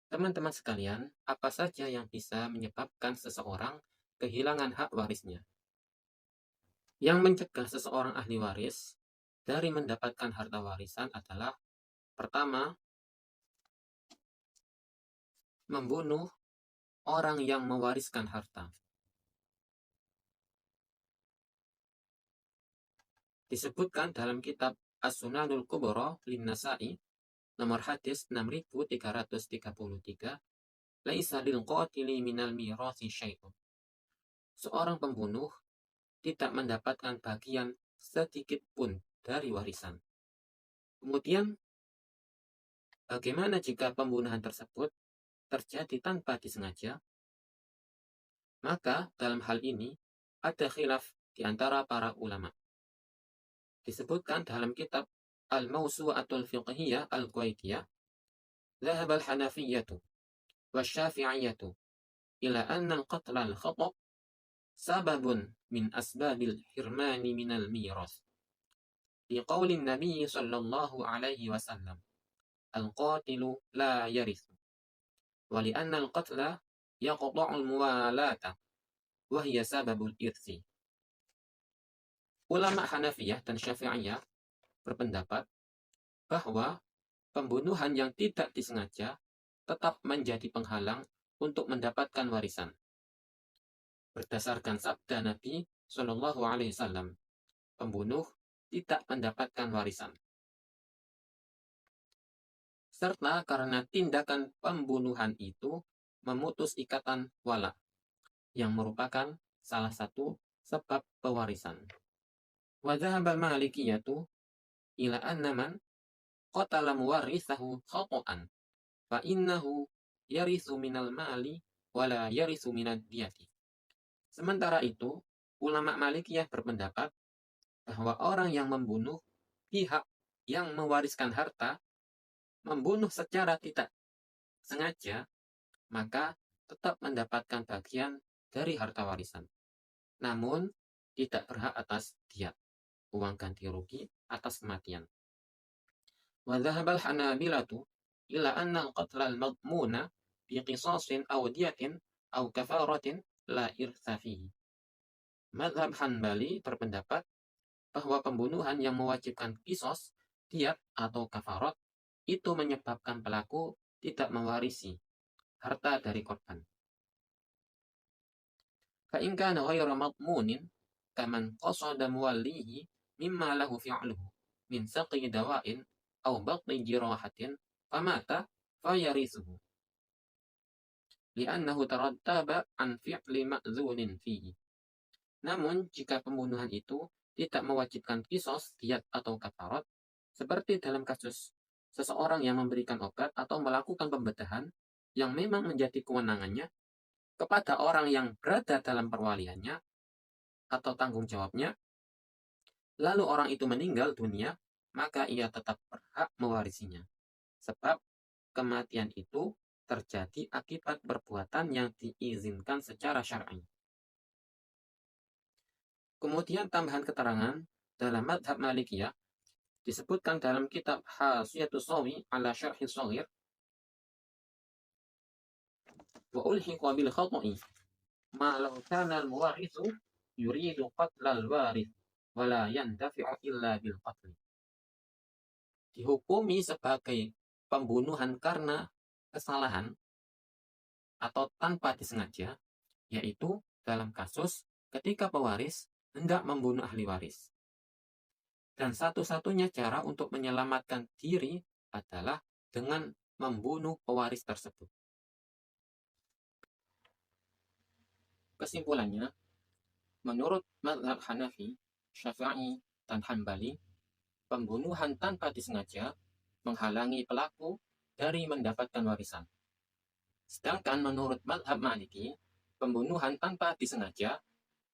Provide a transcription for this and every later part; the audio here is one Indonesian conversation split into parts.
Teman-teman sekalian, apa saja yang bisa menyebabkan seseorang kehilangan hak warisnya? Yang mencegah seseorang ahli waris dari mendapatkan harta warisan adalah pertama, membunuh orang yang mewariskan harta. Disebutkan dalam kitab As-Sunanul Kubra Lin-Nasa'i nomor hadis 6333, laisa lil qatili minal mirasi syai'un. Seorang pembunuh tidak mendapatkan bagian sedikit pun dari warisan. Kemudian, bagaimana jika pembunuhan tersebut terjadi tanpa disengaja? Maka dalam hal ini ada khilaf di antara para ulama. Disebutkan dalam kitab Al-Mawsu'atul Fiqhiyah Al-Kuwaitiyah, ذهب الحنفية والشافعية إلى أن القتل الخطأ سبب من أسباب الحرمان من الميراث. لقول النبي صلى الله عليه وسلم: القاتل لا يرث. ولأن القتل يقطع الموالاة وهي سبب الإرث. Ulama Hanafiyah dan Syafi'iyah berpendapat bahwa pembunuhan yang tidak disengaja tetap menjadi penghalang untuk mendapatkan warisan. Berdasarkan sabda Nabi Shallallahu Alaihi Wasallam, pembunuh tidak mendapatkan warisan. Serta karena tindakan pembunuhan itu memutus ikatan wala, yang merupakan salah satu sebab pewarisan. Wa dhahaba al-Malikiyatu ila anna man qatala muwarrithahu khata'an fa innahu yarithu minal mali wala yarithu minad diyati. Sementara itu, ulama Malikiyah berpendapat bahwa orang yang membunuh pihak yang mewariskan harta, membunuh secara tidak sengaja, maka tetap mendapatkan bagian dari harta warisan. Namun, tidak berhak atas diyat, uang ganti rugi atas kematian. Wa dhahabal hanabilatu ila anna al-qatla al-madmuna bi qisasin aw diyatin aw kafaratin la irtha fihi. Mazhab Hanbali berpendapat bahwa pembunuhan yang mewajibkan kisos, diyat atau kafarat itu menyebabkan pelaku tidak mewarisi harta dari korban. Fa in kana ghayra madmunin kaman qasada muwallihi mimma lahu fi'luhu min saqi dawa'in aw batni jirahatin famata fayarithuhu li'annahu tarattaba an fi'li ma'zunin fihi. Namun jika pembunuhan itu tidak mewajibkan kisos, diyat atau kafarat, seperti dalam kasus seseorang yang memberikan obat atau melakukan pembedahan yang memang menjadi kewenangannya kepada orang yang berada dalam perwaliannya atau tanggung jawabnya, lalu orang itu meninggal dunia, maka ia tetap berhak mewarisinya. Sebab kematian itu terjadi akibat perbuatan yang diizinkan secara syar'i. Kemudian tambahan keterangan dalam madhab Malikiyah disebutkan dalam kitab Hasyiatus Sawi ala Syarhi Shaghir, wa ulhiqa bil khata'i ma law kana al muwarithu yuridu qatla al warith wa la yandafi'u illa bil qatl. Dihukumi sebagai pembunuhan karena kesalahan atau tanpa disengaja, yaitu dalam kasus ketika pewaris hendak membunuh ahli waris. Dan satu-satunya cara untuk menyelamatkan diri adalah dengan membunuh pewaris tersebut. Kesimpulannya, menurut mazhab Hanafi, Syafi'i, dan Hanbali, pembunuhan tanpa disengaja menghalangi pelaku dari mendapatkan warisan. Sedangkan menurut mazhab Maliki, pembunuhan tanpa disengaja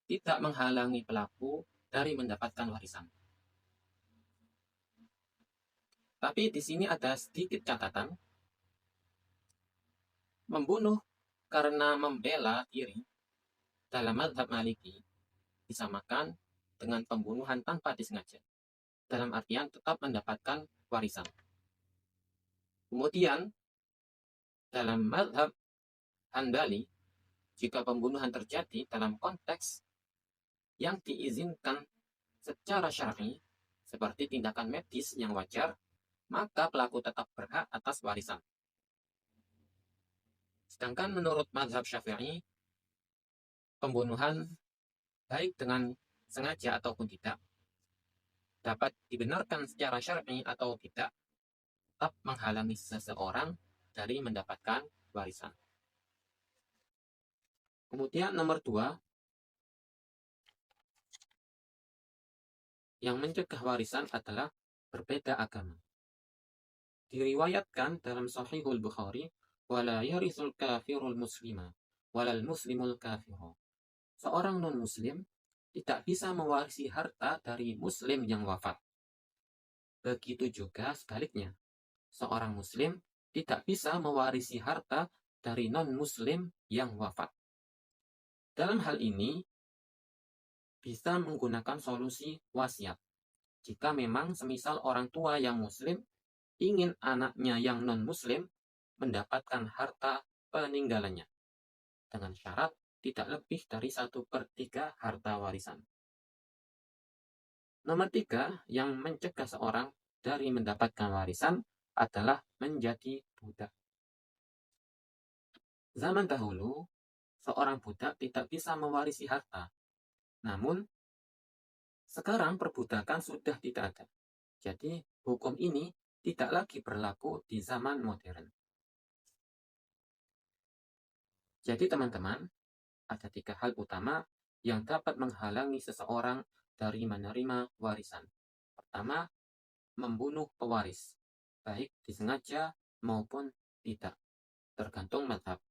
tidak menghalangi pelaku dari mendapatkan warisan. Tapi di sini ada sedikit catatan. Membunuh karena membela diri dalam mazhab Maliki disamakan dengan pembunuhan tanpa disengaja, dalam artian tetap mendapatkan warisan. Kemudian dalam mazhab Hanbali, jika pembunuhan terjadi dalam konteks yang diizinkan secara syar'i, seperti tindakan medis yang wajar, maka pelaku tetap berhak atas warisan. Sedangkan menurut mazhab Syafi'i, pembunuhan baik dengan sengaja ataupun tidak dapat dibenarkan secara syar'i atau tidak, tetap menghalangi seseorang dari mendapatkan warisan. Kemudian nomor 2, yang mencegah warisan adalah berbeda agama. Diriwayatkan dalam Sahihul Bukhari, wala yarithul kafirul muslima walal muslimul kafiru. Seorang non-muslim tidak bisa mewarisi harta dari muslim yang wafat. Begitu juga sebaliknya, seorang muslim tidak bisa mewarisi harta dari non-muslim yang wafat. Dalam hal ini, bisa menggunakan solusi wasiat. Jika memang semisal orang tua yang muslim ingin anaknya yang non-muslim mendapatkan harta peninggalannya, dengan syarat tidak lebih dari 1/3 harta warisan. Nomor 3, yang mencegah seorang dari mendapatkan warisan adalah menjadi budak. Zaman dahulu, seorang budak tidak bisa mewarisi harta. Namun, sekarang perbudakan sudah tidak ada. Jadi, hukum ini tidak lagi berlaku di zaman modern. Jadi, teman-teman, ada 3 hal utama yang dapat menghalangi seseorang dari menerima warisan. Pertama, membunuh pewaris, baik disengaja maupun tidak, tergantung mazhab.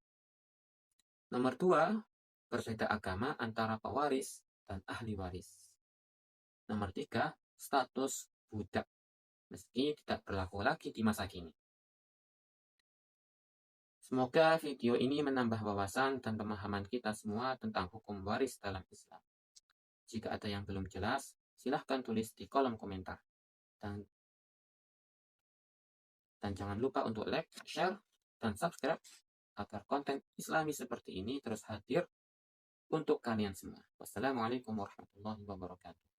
Nomor 2, berbeda agama antara pewaris dan ahli waris. Nomor 3, status budak, meski tidak berlaku lagi di masa kini. Semoga video ini menambah wawasan dan pemahaman kita semua tentang hukum waris dalam Islam. Jika ada yang belum jelas, silahkan tulis di kolom komentar. Dan jangan lupa untuk like, share, dan subscribe agar konten Islami seperti ini terus hadir untuk kalian semua. Wassalamualaikum warahmatullahi wabarakatuh.